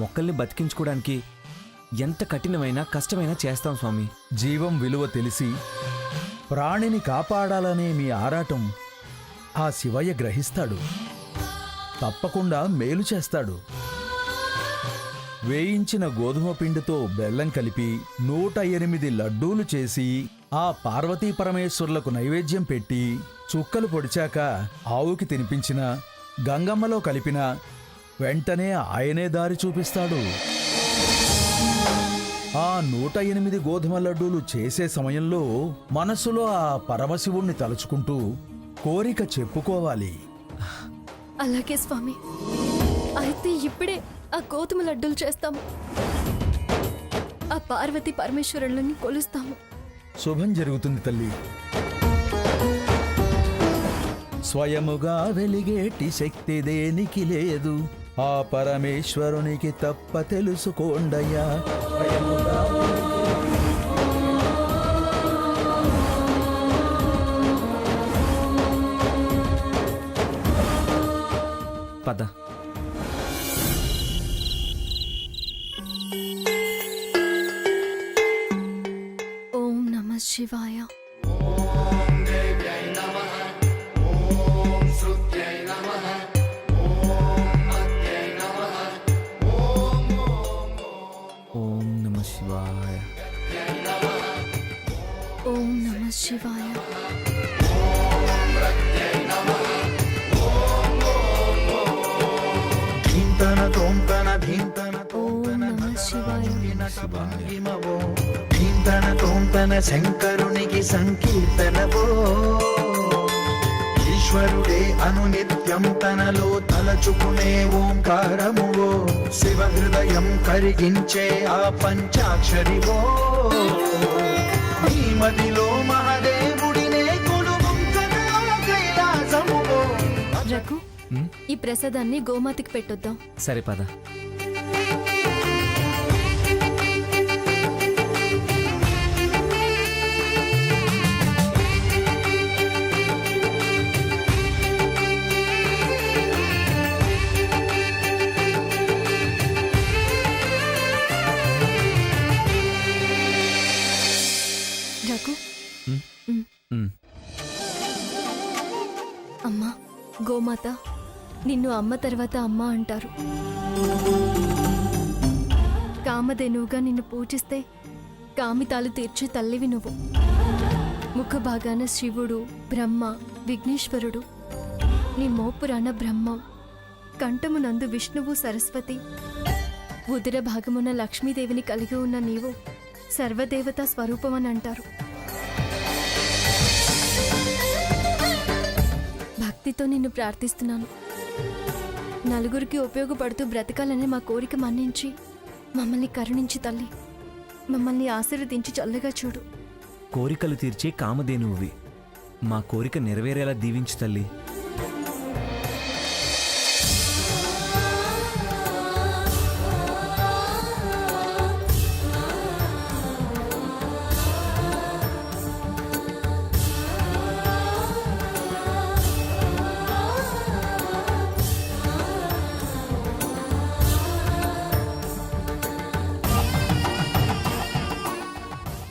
మొక్కల్ని బతికించుకోవడానికి ఎంత కఠినమైన కష్టమైనా చేస్తాం స్వామి. జీవం విలువ తెలిసి ప్రాణిని కాపాడాలనే మీ ఆరాటం ఆ శివయ్య గ్రహిస్తాడు. తప్పకుండా మేలు చేస్తాడు. వేయించిన గోధుమ పిండితో బెల్లం కలిపి 108 లడ్డూలు చేసి ఆ పార్వతీ పరమేశ్వరులకు నైవేద్యం పెట్టి చుక్కలు పొడిచాక ఆవుకి తినిపించిన గంగమ్మలో కలిపిన వెంటనే ఆయనే దారి చూపిస్తాడు. ఆ 108 గోధుమ లడ్డూలు చేసే సమయంలో మనసులో ఆ పరమశివుణ్ణి తలుచుకుంటూ కోరిక చెప్పుకోవాలి. అలాగే స్వామి, అయితే ఇప్పుడే ఆ గోధుమ లడ్డూలు చేస్తాము. ఆ పార్వతీ పరమేశ్వరులని కొలుస్తాము. శుభం జరుగుతుంది తల్లి. స్వయముగా వెలిగేటి శక్తి దేనికి లేదు, ఆ పరమేశ్వరునికి తప్ప తెలుసుకోండయ్యా. పద. ఓం నమః శివాయ. ఓం నమః శివాయ. ఓం నమః శివాయ. ఓం నమః శివాయ. చింతన తోంతన శంకరునికి సంకీర్తనవో, ఈశ్వరుడే అనునిత్యం తనలో తలచుకునే ఓంకారమువో, శివ హృదయం కరిగించే ఆ పంచాక్షరివో, ఈ మదిలో మహాదేవుడినే కొలువుంచగా కైలాసమువో. రఘు, ఈ ప్రసాదాన్ని గోమాతకి పెట్టొద్దాం. సరే పద. రఘు, అమ్మా, గోమాత నిన్ను అమ్మ తర్వాత అమ్మ అంటారు. కామధేనువుగా నిన్ను పూజిస్తే కామితాలు తీర్చే తల్లివి నువ్వు. ముఖ భాగాన శివుడు, బ్రహ్మ, విఘ్నేశ్వరుడు, నీ మోపురాన బ్రహ్మం, కంఠమునందు విష్ణువు, సరస్వతి, ఉదర భాగమున లక్ష్మీదేవిని కలిగి ఉన్న నీవు సర్వదేవతా స్వరూపమని అంటారు. భక్తితో నిన్ను ప్రార్థిస్తున్నాను. నలుగురికి ఉపయోగపడుతూ బ్రతకాలనే మా కోరిక మన్నించి మమ్మల్ని కరుణించి తల్లి, మమ్మల్ని ఆశీర్వదించి చల్లగా చూడు. కోరికలు తీర్చే కామధేనువువి, మా కోరిక నెరవేరేలా దీవించు తల్లి.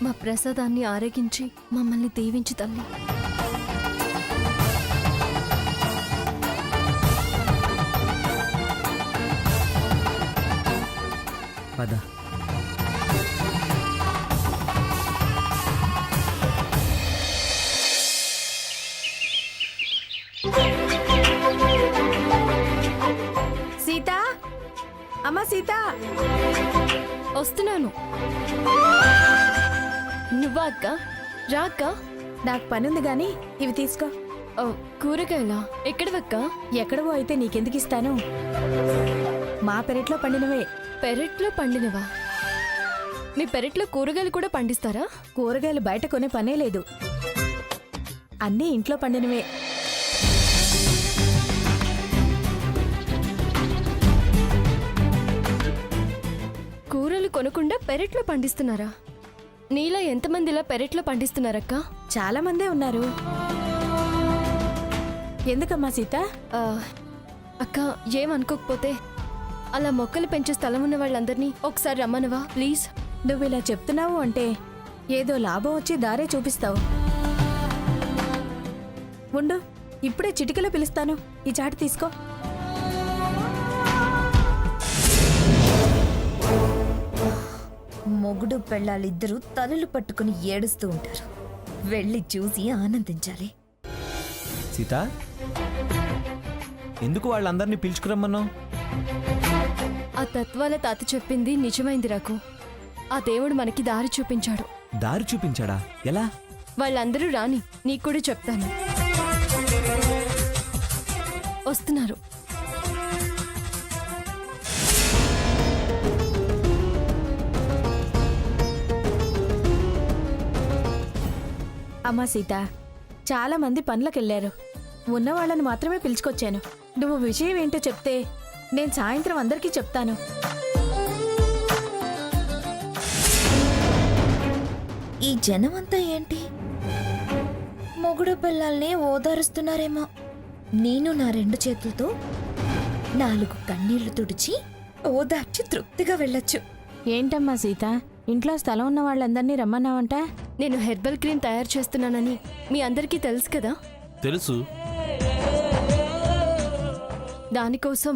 మా ప్రసాదాన్ని ఆరగించి మమ్మల్ని దీవించు తల్లి. పద. సీత, అమ్మ సీత, వస్తున్నాను. నువ్వా అక్క? రా అక్క. నాకు పనుంది గాని ఇవి తీసుకో. కూరగాయలా? ఎక్కడవక్క? ఎక్కడవో అయితే నీకెందుకు ఇస్తాను, మా పెరట్లో పండినవే. పెరట్లో పండినవా? మీ పెరట్లో కూరగాయలు కూడా పండిస్తారా? కూరగాయలు బయట కొనే పనే లేదు, అన్నీ ఇంట్లో పండినవే. కూరలు కొనకుండా పెరట్లో పండిస్తున్నారా? నీలా ఎంతమంది ఇలా పెరట్లో పండిస్తున్నారక్క? చాలా మందే ఉన్నారు. ఎందుకమ్మా సీత? అక్క ఏమనుకోకపోతే అలా మొక్కలు పెంచే స్థలం ఉన్న వాళ్ళందరినీ ఒకసారి రమ్మనవా ప్లీజ్? నువ్వు ఇలా చెప్తున్నావు అంటే ఏదో లాభం వచ్చి దారే చూపిస్తావు. ఉండు, ఇప్పుడే చిటికలో పిలుస్తాను. ఈ చాటు తీసుకో. మొగుడు పెళ్ళాలిద్దరూ తలలు పట్టుకుని ఏడుస్తూ ఉంటారు. వెళ్ళి చూసి ఆనందించాలి. సీత, ఎందుకు వాళ్ళందరినీ పిలుచుకురమ్మన్నావు? ఆ తత్వాల తాత చెప్పింది నిజమైంది రాకు. ఆ దేవుడు మనకి దారి చూపించాడు. దారి చూపించాడా? ఎలా? వాళ్ళందరూ రాని, నీకు కూడా చెప్తాను. వస్తున్నారు. అమ్మా సీత, చాలా మంది పనులకెళ్లారు. ఉన్న వాళ్ళని మాత్రమే పిలుచుకొచ్చాను. నువ్వు విషయం ఏంటో చెప్తే నేను సాయంత్రం అందరికీ చెప్తాను. ఈ జనమంతా ఏంటి? మొగుడు పిల్లల్ని ఓదారుస్తున్నారేమో. నేను నా 2 చేతులతో 4 కన్నీళ్లు తుడిచి ఓదార్చి తృప్తిగా వెళ్ళొచ్చు. ఏంటమ్మా సీత, ఇంట్లో స్థలం ఉన్న వాళ్ళందరినీ రమ్మన్నావంట? నేను హెర్బల్ క్రీమ్ తయారు చేస్తున్నానని మీ అందరికీ తెలుసు కదా. తెలుసు. దానికోసం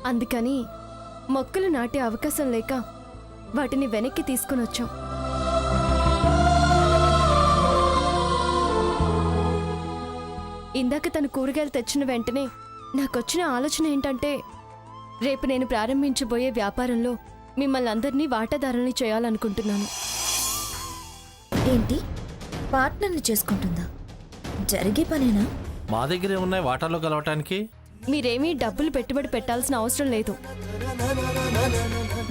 అందుకని మొక్కలు నాటే అవకాశం లేక వాటిని వెనక్కి తీసుకుని వచ్చాం. ఇందాక తను కూరగాయలు తెచ్చిన వెంటనే నాకొచ్చిన ఆలోచన ఏంటంటే, రేపు నేను ప్రారంభించబోయే వ్యాపారంలో మిమ్మల్ని అందరినీ వాటాదారుల్ని చేయాలనుకుంటున్నాను. ఏంటి, పార్ట్నర్ని చేసుకుంటుందా? జరిగే పనేనా? మా దగ్గరే ఉన్నాయి వాటాలో కలవటానికి. మీరేమీ డబ్బులు పెట్టుబడి పెట్టాల్సిన అవసరం లేదు.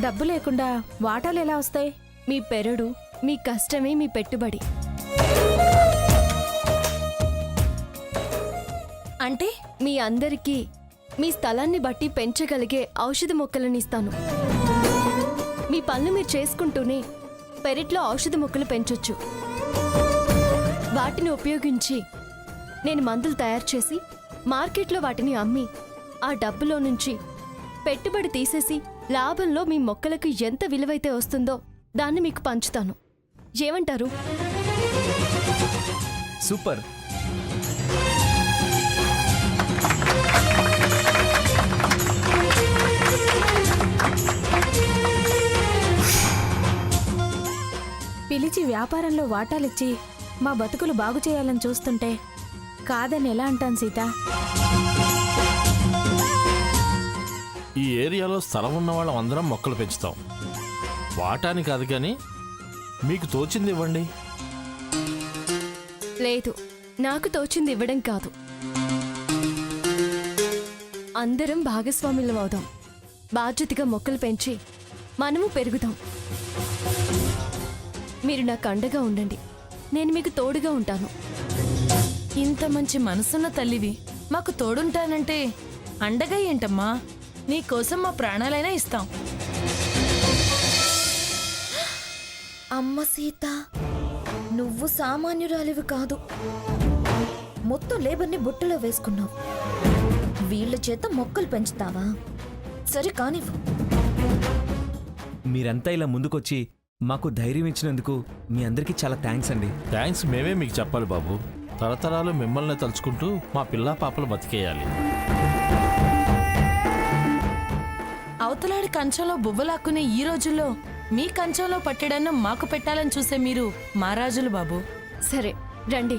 డబ్బు లేకుండా వాటాలు ఎలా వస్తాయి? మీ పెరడు, మీ కష్టమే మీ పెట్టుబడి. అంటే మీ అందరికీ మీ స్థలాన్ని బట్టి పెంచగలిగే ఔషధ మొక్కలను ఇస్తాను. మీ పనులు మీరు చేసుకుంటూనే పెరట్లో ఔషధ మొక్కలు పెంచొచ్చు. వాటిని ఉపయోగించి నేను మందులు తయారు చేసి మార్కెట్లో వాటిని అమ్మి ఆ డబ్బులో నుంచి పెట్టుబడి తీసేసి లాభంలో మీ మొక్కలకు ఎంత విలువైతే వస్తుందో దాన్ని మీకు పంచుతాను. ఏమంటారు? సూపర్. పిలిచి వ్యాపారంలో వాటాలిచ్చి మా బతుకులు బాగు చేయాలని చూస్తుంటే కాదని ఎలా అంటాను సీత? ఈ ఏరియాలో స్థలం ఉన్న వాళ్ళం అందరం మొక్కలు పెంచుతాం. వాటాని కాదు కానీ మీకు తోచింది ఇవ్వండి. లేదు, నాకు తోచింది ఇవ్వడం కాదు. అందరం భాగస్వాములం అవుదాం. బాధ్యతగా మొక్కలు పెంచి మనము పెరుగుదాం. మీరు నాకు అండగా ఉండండి. నేను మీకు తోడుగా ఉంటాను. ఇంత మంచి మనసున్న తల్లివి, మాకు తోడుంటానంటే అండగా ఏంటమ్మా? నీకోసం మా ప్రాణాలైనా ఇస్తాం. అమ్మ సీత, నువ్వు సామాన్యురాలివి కాదు. మొత్తం లేబర్ని బుట్టలో వేసుకున్నావు. వీళ్ళ చేత మొక్కలు పెంచుతావా? సరే కానివ్వు. మీరంతా ఇలా ముందుకొచ్చి మాకు ధైర్యం ఇచ్చినందుకు మీ అందరికీ చాలా థ్యాంక్స్ అండి. థ్యాంక్స్ మేమే మీకు చెప్పాలి బాబు. తరతరాలు మిమ్మల్ని తలుచుకుంటూ మా పిల్లా పాపలు బతికేయాలి. అవతలాడి కంచంలో బువ్వలాక్కునే ఈ రోజుల్లో మీ కంచంలో పట్టెడన్నం మాకు పెట్టాలని చూసే మీరు మహారాజులు బాబు. సరే రండి.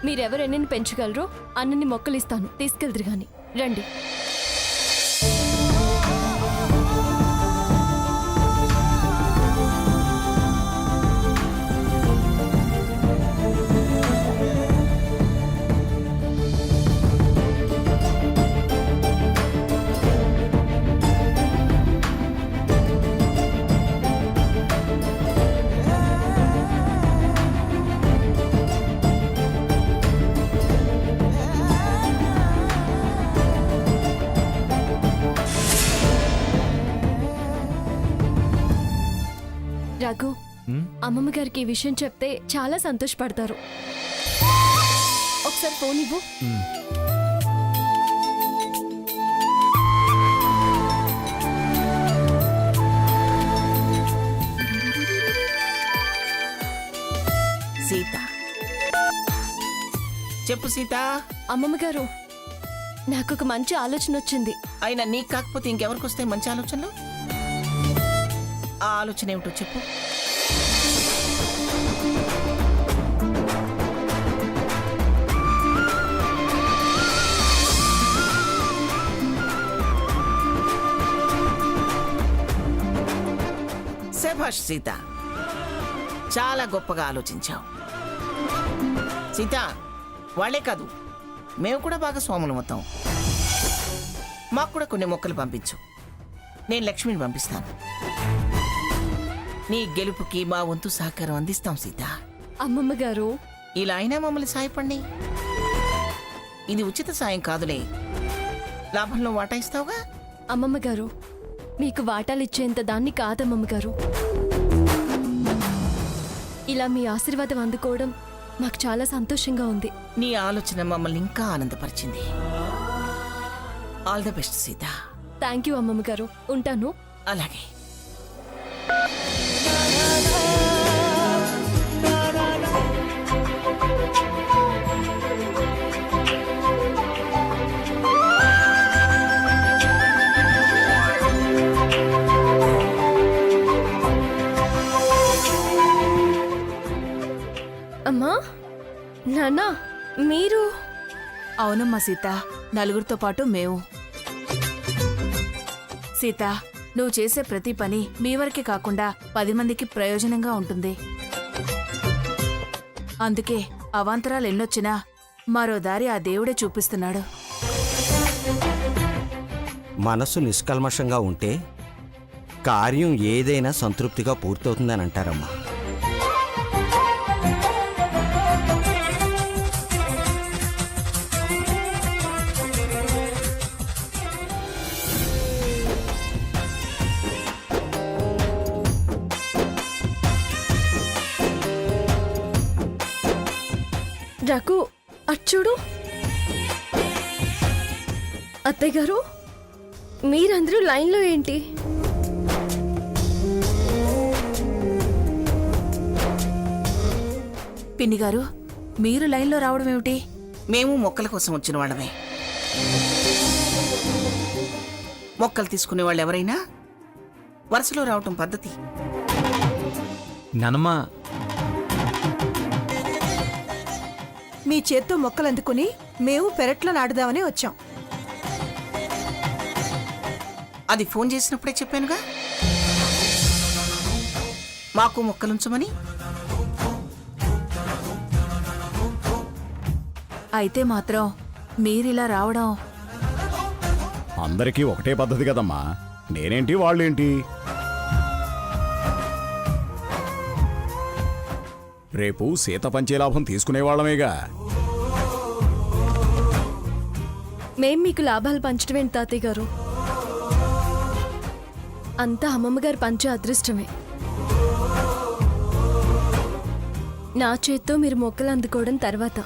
మీరెవరెన్ని పెంచగలరో అన్నన్ని మొక్కలు ఇస్తాను. తీసుకెళ్తురు గాని రండి. రఘు, అమ్మమ్మ గారికి ఈ విషయం చెప్తే చాలా సంతోషపడతారు. ఒకసారి ఫోన్ ఇవ్వు. సీత, చెప్పు సీత. అమ్మమ్మ గారు, నాకు ఒక మంచి ఆలోచన వచ్చింది. అయినా నీకు కాకపోతే ఇంకెవరికి వస్తాయి మంచి ఆలోచనలు? ఆ ఆలోచన ఏమిటో చెప్పు. శభాష్ సీత, చాలా గొప్పగా ఆలోచించావు. సీత, వాళ్ళే కాదు, మేము కూడా బాగా స్వాములు మొత్తం. మాకు కూడా కొన్ని మొక్కలు పంపించు. నేను లక్ష్మిని పంపిస్తాను. నీ గెలుపుకి మా వంతు సహకారం అందిస్తాం సీత. అమ్మమ్మ గారు, ఇలా అయినా మమ్మల్ని సాయపండి. ఇది ఉచిత సాయం కాదులే, లాభంలో వాటా ఇస్తావుగా. అమ్మమ్మ గారు, మీకు వాటాలు ఇచ్చేంత దాన్ని కాదమ్మమ్మ గారు. ఇలా మీ ఆశీర్వాదం అందుకోవడం మాకు చాలా సంతోషంగా ఉంది. నీ ఆలోచన మమ్మల్ని ఇంకా ఆనందపరిచింది. All the best Sita. Thank you అమ్మమ్మ గారు. ఉంటాను. అలాగే. అమ్మా, నాన్న, మీరు? అవునమ్మా సీత, నలుగురితో పాటు మేము. సీత, నువ్వు చేసే ప్రతి పని మీ వరకే కాకుండా 10 మందికి ప్రయోజనంగా ఉంటుంది. అందుకే అవాంతరాలు ఎన్నొచ్చినా మరో దారి ఆ దేవుడే చూపిస్తున్నాడు. మనసు నిష్కల్మషంగా ఉంటే కార్యం ఏదైనా సంతృప్తిగా పూర్తవుతుందని అంటారమ్మా. రఘు, అచ్చుడు. అత్తయ్య గారు, మీరందరూ లైన్లో ఏంటి? పిన్ని గారు, మీరు లైన్లో రావడం ఏమిటి? మేము మొక్కల కోసం వచ్చిన వాళ్ళమే. మొక్కలు తీసుకునే వాళ్ళు ఎవరైనా వరుసలో రావటం పద్ధతి. నానమ్మ, మీ చేత్తో మొక్కలు అందుకుని మేము పెరట్లో నాటుదామని వచ్చాం. అది ఫోన్ చేసినప్పుడే చెప్పానుగా, మాకు మొక్కలుంచమని. అయితే మాత్రం మీరిలా రావడం. అందరికీ ఒకటే పద్ధతి కదమ్మా. నేనేంటి వాళ్ళేంటి? రేపు సీత పంచే లాభం తీసుకునేవాళ్ళమేగా. మేం మీకు లాభాలు పంచడం ఏంటి తాతయ్య గారు? అంతా అమ్మమ్మ గారు పంచే అదృష్టమే. నా చేత్తో మీరు మొక్కలు అందుకోవడం తర్వాత.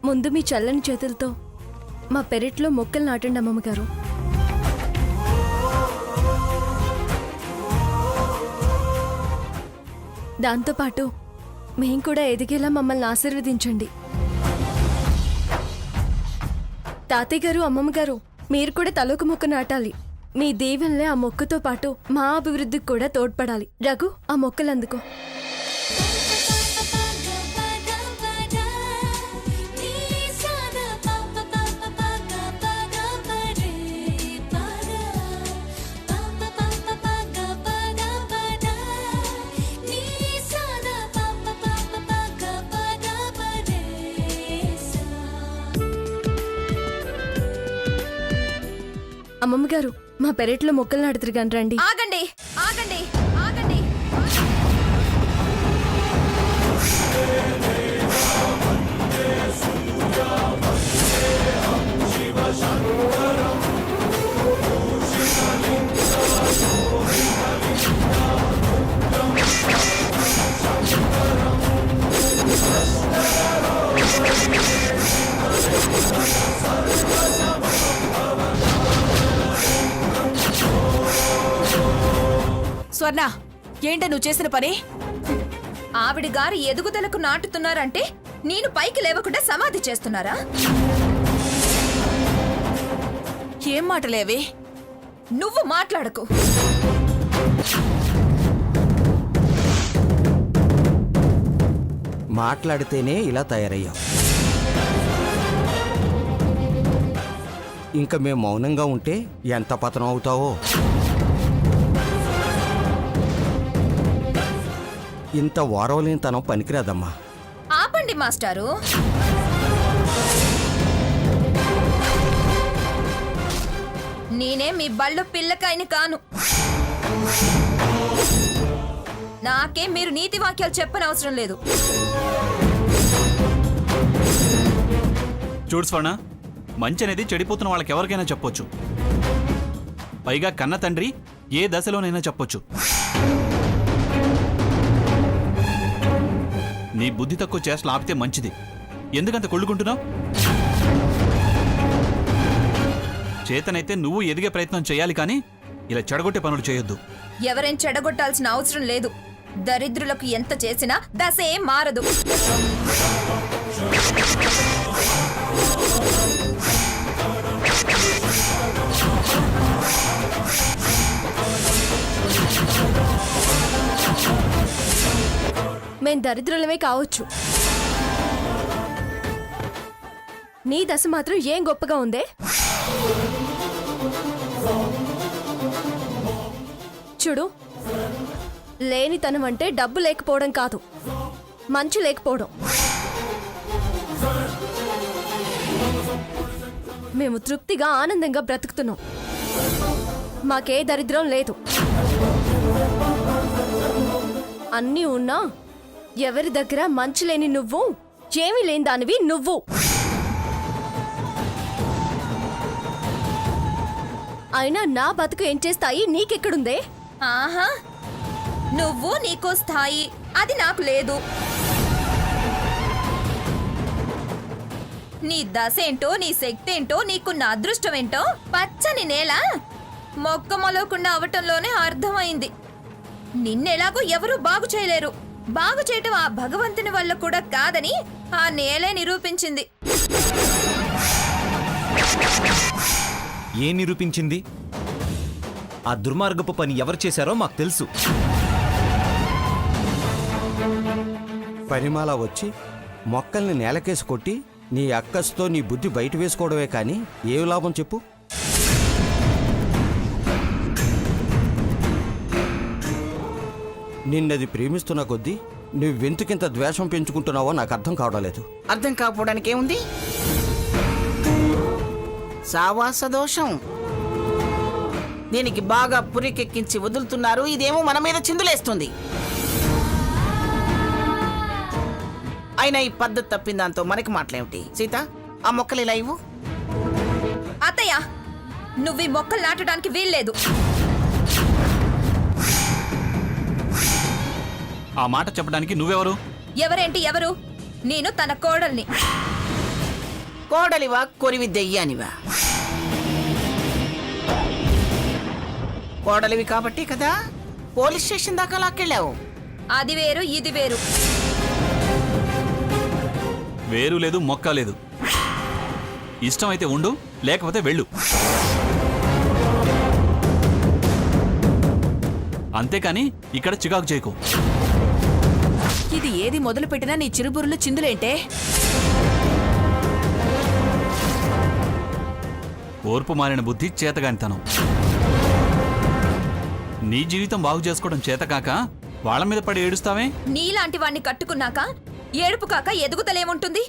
ముందు మీ చల్లని చేతులతో మా పెరట్లో మొక్కలు నాటండి అమ్మమ్మ గారు. దాంతోపాటు మేం కూడా ఎదిగేలా మమ్మల్ని ఆశీర్వదించండి. తాతయ్య గారు, అమ్మమ్మ గారు, మీరు కూడా తలొక మొక్క నాటాలి. మీ దీవెనలే ఆ మొక్కతో పాటు మా అభివృద్ధికి కూడా తోడ్పడాలి. రఘు, ఆ మొక్కలు అందుకో. అమ్మమ్మ గారు, మా పెరట్లో మొక్కలు నాటుతురు కానీ రండి. ఆగండి, ఆగండి, ఆగండి. శివ స్వర్ణ ఏంటి నువ్వు చేసిన పని? ఆవిడ గారి ఎదుగుదలకు నాటుతున్నారంటే నేను పైకి లేవకుండా సమాధి చేస్తున్నారా? ఏం మాటలేవి? నువ్వు మాట్లాడకు. మాట్లాడితేనే ఇలా తయారయ్యావు. ఇంకా మేము మౌనంగా ఉంటే ఎంత పతనం అవుతావో. ఇంత వారవలేనితనం పనికిరాదమ్మా. ఆపండి మాస్టారు. నేనే మీ బళ్ళు పిల్లకాయని కాను. నాకే మీరు నీతి వాక్యాలు చెప్పనవసరం లేదు. చూడు స్వర్ణ, మంచి అనేది చెడిపోతున్న వాళ్ళకి ఎవరికైనా చెప్పొచ్చు. పైగా కన్న తండ్రి ఏ దశలోనైనా చెప్పొచ్చు. నీ బుద్ధి తక్కువ చేష్టలు ఆపితే మంచిది. ఎందుకంత కొళ్ళుకుంటున్నావు? చేతనైతే నువ్వు ఎదిగే ప్రయత్నం చేయాలి, కానీ ఇలా చెడగొట్టే పనులు చేయొద్దు. ఎవరేం చెడగొట్టాల్సిన అవసరం లేదు. దరిద్రులకు ఎంత చేసినా దశ ఏం మారదు. మేం దరిద్రులమే కావచ్చు, నీ దశ మాత్రం ఏం గొప్పగా ఉందే? చూడు, లేనితనం అంటే డబ్బు లేకపోవడం కాదు, మంచు లేకపోవడం. మేము తృప్తిగా ఆనందంగా బ్రతుకుతున్నాం. మాకే దరిద్రం లేదు. అన్నీ ఉన్నా ఎవరి దగ్గర మంచు లేని నువ్వు, ఏమీ లేని దానివి నువ్వు. అయినా నా బతుకు ఏం చేస్తాయి నీకెక్కడుందే? ఆహా, నువ్వు నీకో స్థాయి, అది నాకు లేదు. నీ దశ ఏంటో, నీ శక్తి ఏంటో, నీకున్న అదృష్టం ఏంటో పచ్చని నేల మొక్క మొలవకుండా అవటంలోనే అర్థమైంది. నిన్నెలాగో ఎవరూ బాగు చేయలేరు. బాగు చేయటం ఆ భగవంతుని వల్ల కూడా కాదని ఆ నేలే నిరూపించింది. ఏం నిరూపించింది? ఆ దుర్మార్గపు పని ఎవరు చేశారో మాకు తెలుసు. పరిమాల వచ్చి మొక్కల్ని నేలకేసి కొట్టి నీ అక్కస్తో నీ బుద్ధి బయట వేసుకోవడమే కానీ ఏ లాభం చెప్పు? నిన్నది ప్రేమిస్తున్న కొద్దీ నువ్వెందుకింత ద్వేషం పెంచుకుంటున్నావో నాకు అర్థం కావడం లేదు. అర్థం కాకపోవడానికి ఏముంది? సావాస దోషం. దీనికి బాగా పురికెక్కించి వదులుతున్నారు. ఇదేమో మన మీద చిందులేస్తుంది. అయినా ఈ పద్ధతి తప్పిన దాంతో మనకి మాటలేమిటి? సీత, ఆ మొక్కలు ఇలా ఇవ్వు. అత్తయ్య, నువ్వు ఈ మొక్కలు నాటడానికి వీల్లేదు. ఆ మాట చెప్పడానికి నువ్వెవరు? ఎవరేంటి ఎవరు? నేను తన కోడల్ని. కోడలివా, కొరివి దెయ్యానివా? కోడలివి కాబట్టి కదా పోలీస్ స్టేషన్ దాకా లాక్కెళ్ళావు. అది వేరు, ఇది వేరు. వేరు లేదు, మొక్క లేదు. ఇష్టమైతే ఉండు, లేకపోతే వెళ్ళు. అంతేకాని ఇక్కడ చికాకు చేయకు. ఇది ఏది మొదలు పెట్టినా నీ చిరుబురులు చిందులేంటే? ఓర్పు మారిన బుద్ధి, చేతగానితనం. నీ జీవితం బాగు చేసుకోవడం చేతకాక వాళ్ళ మీద పడి ఏడుస్తావే? నీలాంటి వాణ్ణి కట్టుకున్నాక ఏడుపు కాక ఎదుగుతలేముంటుంది?